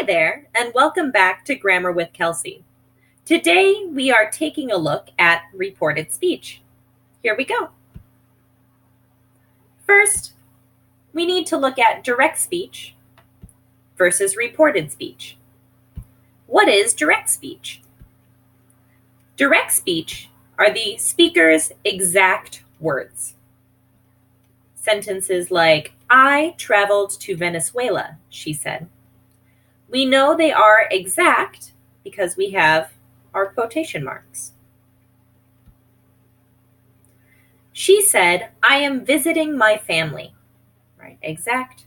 there, and welcome back to Grammar with Kelsey. Today, we are taking a look at reported speech. Here we go. First, we need to look at direct speech versus reported speech. What is direct speech? Direct speech are the speaker's exact words. Sentences like, "I traveled to Venezuela," she said. We know they are exact because we have our quotation marks. She said, "I am visiting my family." Right? Exact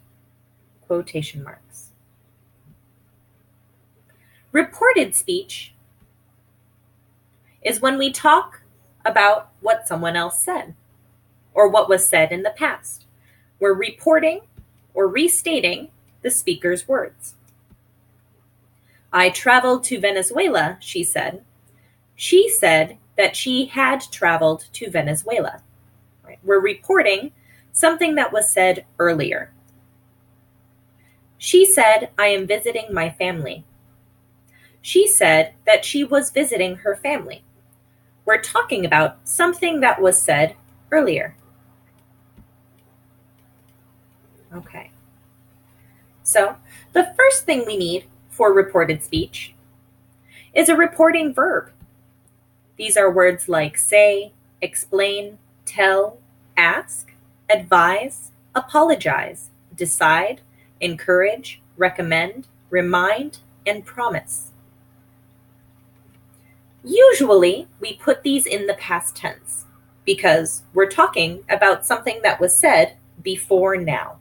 quotation marks. Reported speech is when we talk about what someone else said or what was said in the past. We're reporting or restating the speaker's words. "I traveled to Venezuela," she said. She said that she had traveled to Venezuela. Right? We're reporting something that was said earlier. She said, "I am visiting my family." She said that she was visiting her family. We're talking about something that was said earlier. Okay. So, the first thing we need for reported speech is a reporting verb. These are words like say, explain, tell, ask, advise, apologize, decide, encourage, recommend, remind, and promise. Usually, we put these in the past tense because we're talking about something that was said before now.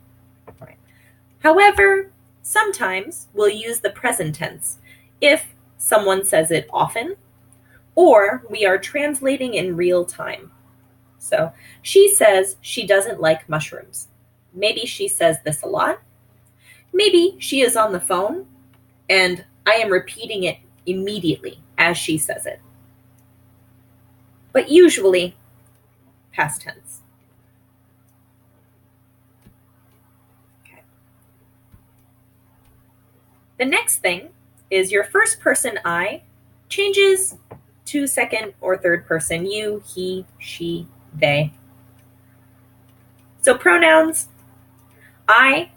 Right? However, sometimes we'll use the present tense if someone says it often or we are translating in real time. So, she says she doesn't like mushrooms. Maybe she says this a lot. Maybe she is on the phone and I am repeating it immediately as she says it. But usually, past tense. Okay. The next thing is your first person I changes to second or third person you, he, she, they. So pronouns, I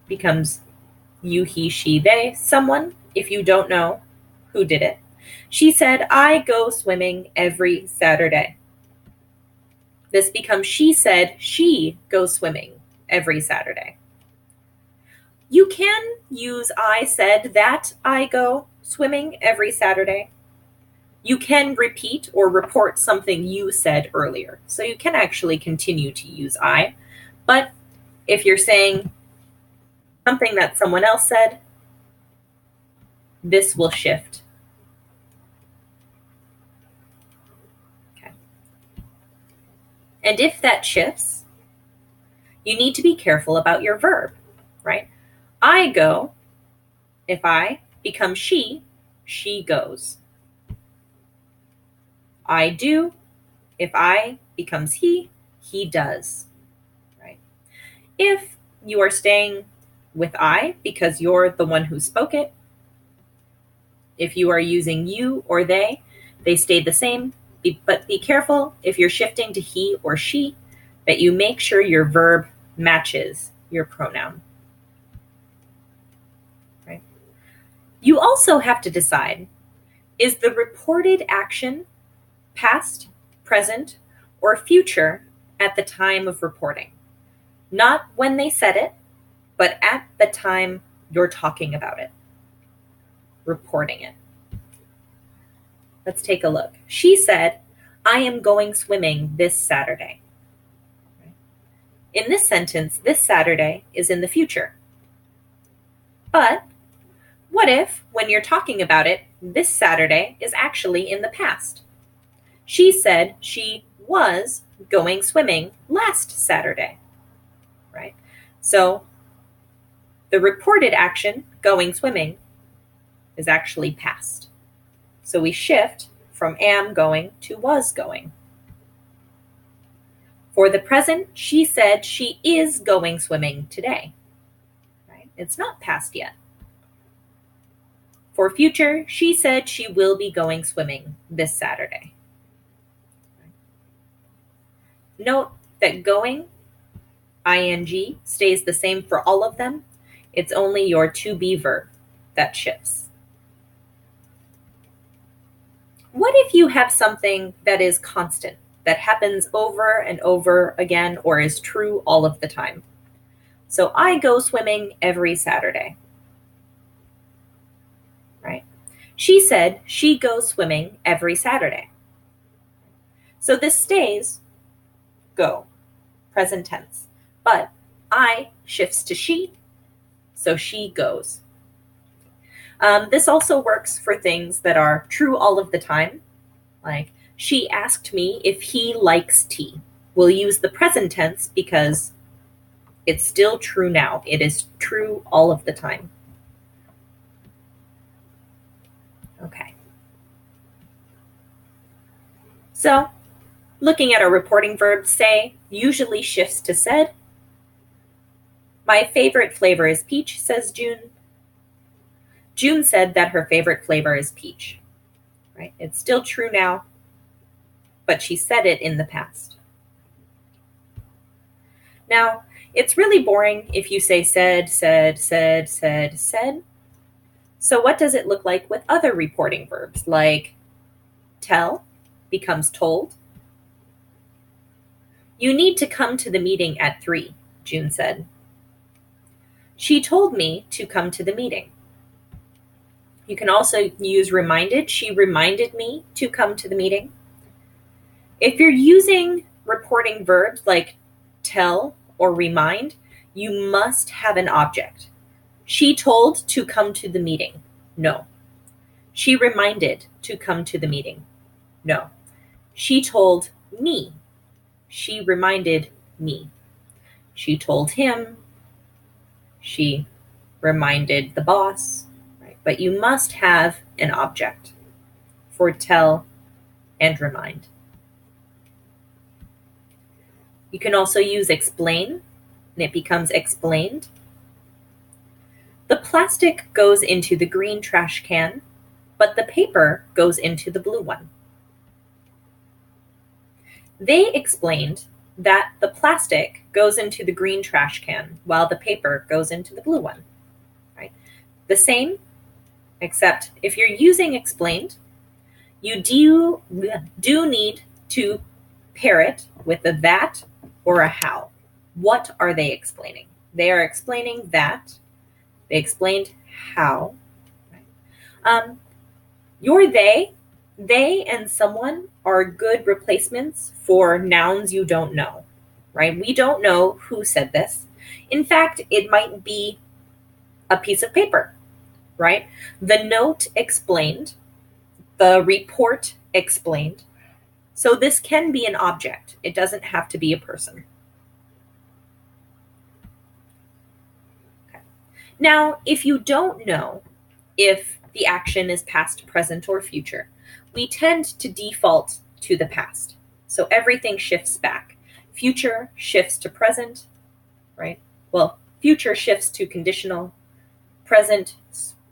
becomes you, he, she, they, someone, if you don't know who did it. She said, "I go swimming every Saturday." This becomes she said she goes swimming every Saturday. You can use I said that I go swimming every Saturday. You can repeat or report something you said earlier. So you can actually continue to use I. But if you're saying something that someone else said, this will shift. Okay. And if that shifts, you need to be careful about your verb, right? I go, if I become she goes. I do, if I becomes he does, right? If you are staying with I because you're the one who spoke it, if you are using you or they stay the same, but be careful if you're shifting to he or she that you make sure your verb matches your pronoun. Right? You also have to decide, is the reported action past, present, or future at the time of reporting? Not when they said it, but at the time you're talking about it, reporting it. Let's take a look. She said, "I am going swimming this Saturday." In this sentence, this Saturday is in the future. But what if, when you're talking about it, this Saturday is actually in the past? She said she was going swimming last Saturday, right? So the reported action, going swimming, is actually past. So we shift from am going to was going. For the present, she said she is going swimming today. Right? It's not past yet. For future, she said she will be going swimming this Saturday. Note that going, ing, stays the same for all of them. It's only your to be verb that shifts. What if you have something that is constant, that happens over and over again, or is true all of the time? So I go swimming every Saturday. Right? She said she goes swimming every Saturday. So this stays go, present tense. But I shifts to she, so she goes. This also works for things that are true all of the time, like she asked me if he likes tea. We'll use the present tense because it's still true now. It is true all of the time. Okay. So, looking at our reporting verb, say usually shifts to said. My favorite flavor is peach, says June. June said that her favorite flavor is peach. Right? It's still true now, but she said it in the past. Now, it's really boring if you say said, said, said, said, said. So what does it look like with other reporting verbs, like tell becomes told? You need to come to the meeting at 3, June said. She told me to come to the meeting. You can also use reminded. She reminded me to come to the meeting. If you're using reporting verbs like tell or remind, you must have an object. She told to come to the meeting. No. She reminded to come to the meeting. No. She told me. She reminded me. She told him. She reminded the boss. Right? But you must have an object for tell and remind. You can also use explain, and it becomes explained. The plastic goes into the green trash can, but the paper goes into the blue one. They explained that the plastic goes into the green trash can while the paper goes into the blue one. Right? The same, except if you're using explained, you do need to pair it with a that or a how. What are they explaining? They are explaining that. They explained how. Your they and someone are good replacements for nouns you don't know, right? We don't know who said this. In fact, it might be a piece of paper, right? The note explained, the report explained. So this can be an object. It doesn't have to be a person. Okay. Now, if you don't know if the action is past, present, or future, we tend to default to the past. So everything shifts back. Future shifts to present, right? Well, future shifts to conditional, present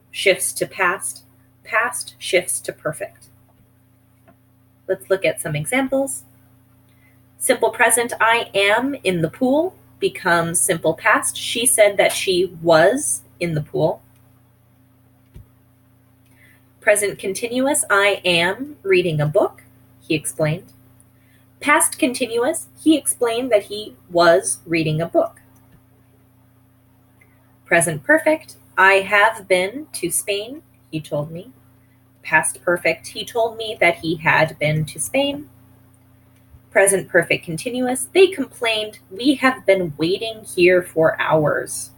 shifts to past, past shifts to perfect. Let's look at some examples. Simple present, I am in the pool, becomes simple past. She said that she was in the pool. Present continuous, I am reading a book, he explained. Past continuous, he explained that he was reading a book. Present perfect, I have been to Spain, he told me. Past perfect, he told me that he had been to Spain. Present perfect continuous, they complained, we have been waiting here for hours.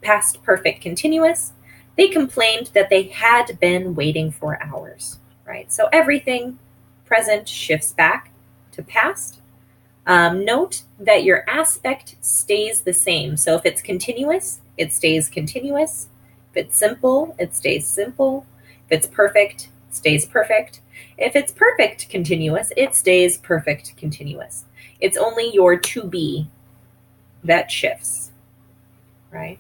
Past perfect continuous, they complained that they had been waiting for hours, right? So everything present shifts back to past. Note that your aspect stays the same. So if it's continuous, it stays continuous. If it's simple, it stays simple. If it's perfect, it stays perfect. If it's perfect continuous, it stays perfect continuous. It's only your to be that shifts, right?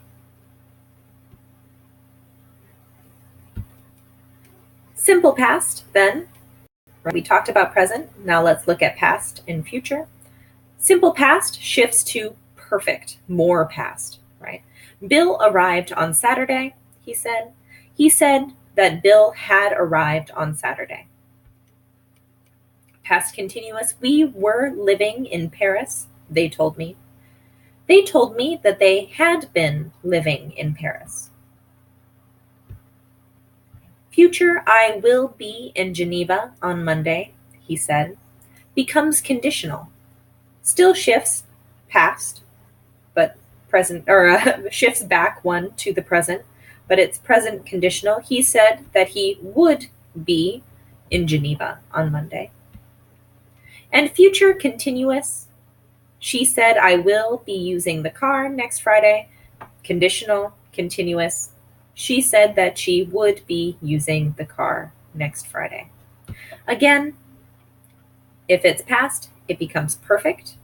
Simple past, then. We talked about present. Now let's look at past and future. Simple past shifts to perfect, more past, right? Bill arrived on Saturday, he said. He said that Bill had arrived on Saturday. Past continuous, we were living in Paris, they told me. They told me that they had been living in Paris. Future, I will be in Geneva on Monday, he said, becomes conditional. Still shifts past, but present, or shifts back one to the present, but it's present conditional. He said that he would be in Geneva on Monday. And future continuous, she said, I will be using the car next Friday. Conditional, continuous, she said that she would be using the car next Friday. Again, if it's past, it becomes perfect.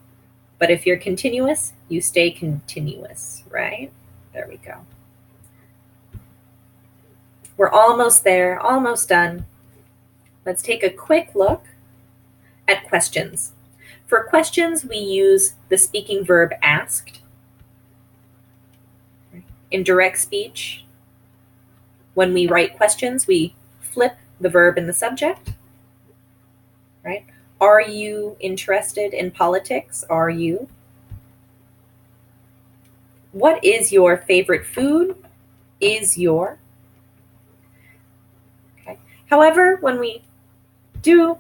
But if you're continuous, you stay continuous, right? There we go. We're almost there, almost done. Let's take a quick look at questions. For questions, we use the speaking verb asked. In direct speech, when we write questions, we flip the verb in the subject, right? Are you interested in politics? Are you? What is your favorite food? Is your. Okay. However, when we do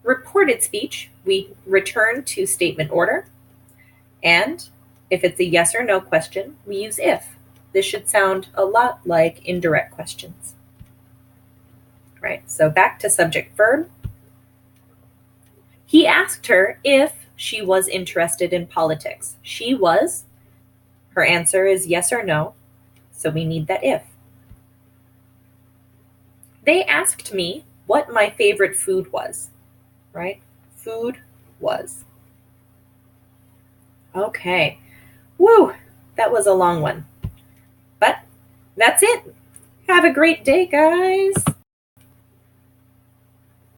reported speech, we return to statement order. And if it's a yes or no question, we use if. This should sound a lot like indirect questions. Right, so back to subject verb. He asked her if she was interested in politics. She was. Her answer is yes or no, so we need that if. They asked me what my favorite food was, right? Food was. Okay. Woo, that was a long one. But that's it. Have a great day, guys.